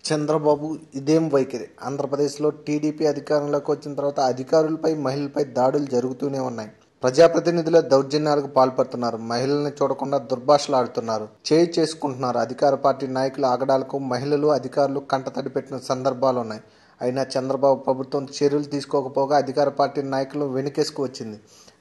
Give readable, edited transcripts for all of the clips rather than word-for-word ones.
చంద్రబాబు ఇదేం వైఖరి? ఆంధ్రప్రదేశ్లో టీడీపీ అధికారంలోకి వచ్చిన తర్వాత అధికారులపై మహిళలపై దాడులు జరుగుతూనే ఉన్నాయి. ప్రజాప్రతినిధుల దౌర్జన్యాలకు పాల్పడుతున్నారు. మహిళల్ని చూడకుండా దుర్భాషలాడుతున్నారు, చేయి చేసుకుంటున్నారు. అధికార పార్టీ నాయకుల ఆగడాలకు మహిళలు, అధికారులు కంటతడి పెట్టిన సందర్భాలున్నాయి. అయినా చంద్రబాబు ప్రభుత్వం చర్యలు తీసుకోకపోగా అధికార పార్టీ నాయకులు వెనుకేసుకు వచ్చింది.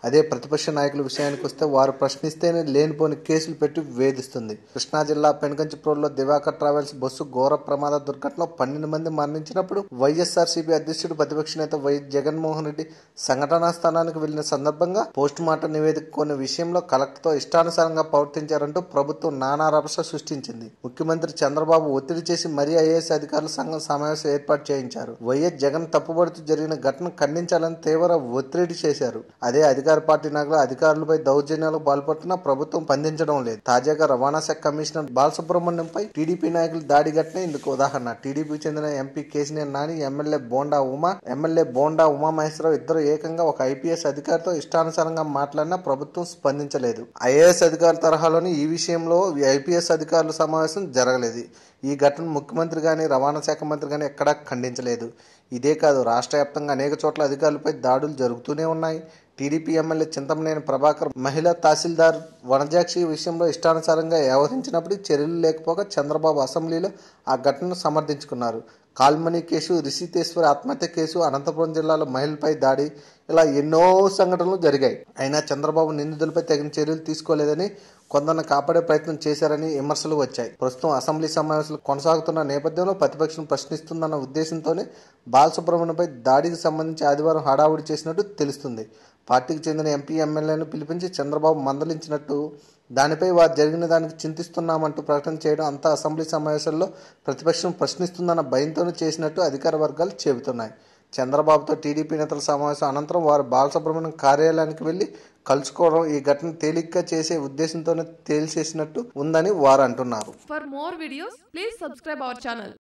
అదే ప్రతిపక్ష నాయకుల విషయానికి వస్తే వారు ప్రశ్నిస్తేనే లేనిపోని కేసులు పెట్టి వేధిస్తుంది. కృష్ణా జిల్లా పెనుగంచిప్రోలులో దివాకర్ ట్రావెల్స్ బస్సు ఘోర ప్రమాద దుర్ఘటనలో 12 మంది మరణించినప్పుడు వైఎస్ఆర్సీపీ అధ్యక్షుడు ప్రతిపక్ష నేత వైఎస్ జగన్మోహన్ రెడ్డి సంఘటనా స్థానానికి వెళ్లిన సందర్భంగా పోస్టుమార్టం నివేదిక కొన్ని విషయంలో కలెక్టర్తో ఇష్టానుసారంగా ప్రవర్తించారంటూ ప్రభుత్వం నానా రభస సృష్టించింది. ముఖ్యమంత్రి చంద్రబాబు ఒత్తిడి చేసి మరీ ఐఏఎస్ అధికారుల సంఘం సమావేశం ఏర్పాటు చేయించారు. వైఎస్ జగన్ తప్పుబడుతూ జరిగిన ఘటనను ఖండించాలని తీవ్ర ఒత్తిడి చేశారు. అదే అధికార పార్టీ నాయకులు అధికారులపై దౌర్జన్యాలకు పాల్పడుతున్నా ప్రభుత్వం స్పందించడం లేదు. తాజాగా రవాణా శాఖ కమిషనర్ బాలసుబ్రహ్మణ్యంపై టీడీపీ నాయకులు దాడి ఘటనే ఇందుకు ఉదాహరణ. టీడీపీకి చెందిన ఎంపీ కేశినేని నాని, ఎమ్మెల్యే బోండా ఉమామహేశ్వరరావు ఇద్దరు ఏకంగా ఒక ఐపీఎస్ అధికారితో ఇష్టానుసారంగా మాట్లాడినా ప్రభుత్వం స్పందించలేదు. ఐఏఎస్ అధికారుల తరహాలోని ఈ విషయంలో ఐపీఎస్ అధికారుల సమావేశం జరగలేదు. ఈ ఘటన ముఖ్యమంత్రి గాని, రవాణా శాఖ మంత్రి గాని ఎక్కడా ఖండించలేదు. ఇదే కాదు, రాష్ట్ర వ్యాప్తంగా అనేక చోట్ల అధికారులపై దాడులు జరుగుతూనే ఉన్నాయి. టీడీపీ ఎమ్మెల్యే చింతమనేని ప్రభాకర్ మహిళా తహసీల్దార్ వనజాక్షి విషయంలో ఇష్టానుసారంగా వ్యవహరించినప్పుడు చర్యలు లేకపోగా చంద్రబాబు అసెంబ్లీలో ఆ ఘటనను సమర్థించుకున్నారు. కాల్మనీ కేసు, రిషితేశ్వరి ఆత్మహత్య కేసు, అనంతపురం జిల్లాలో మహిళలపై దాడి, ఇలా ఎన్నో సంఘటనలు జరిగాయి. అయినా చంద్రబాబు నిందితులపై తగిన చర్యలు తీసుకోలేదని, కొందరిని కాపాడే ప్రయత్నం చేశారని విమర్శలు వచ్చాయి. ప్రస్తుతం అసెంబ్లీ సమావేశాలు కొనసాగుతున్న నేపథ్యంలో ప్రతిపక్షం ప్రశ్నిస్తుందన్న ఉద్దేశంతోనే బాలసుబ్రహ్మణ్యంపై దాడికి సంబంధించి ఆదివారం హడావుడి చేసినట్టు తెలుస్తుంది. పార్టీకి చెందిన ఎంపీ, ఎమ్మెల్యేలను పిలిపించి చంద్రబాబు మందలించినట్టు, దానిపై వారు జరిగిన దానికి చింతిస్తున్నామంటూ ప్రకటన చేయడం అంతా అసెంబ్లీ సమావేశాల్లో ప్రతిపక్షం ప్రశ్నిస్తుందన్న భయంతోనే చేసినట్టు అధికార వర్గాలు చెబుతున్నాయి. చంద్రబాబుతో టీడీపీ నేతల సమావేశం అనంతరం వారు బాలసుబ్రహ్మణ్యం కార్యాలయానికి వెళ్లి కలుసుకోవడం ఈ ఘటన తేలిగ్గా చేసే ఉద్దేశంతోనే తేల్చేసినట్టు ఉందని వారు అంటున్నారు. For more videos, please subscribe our channel.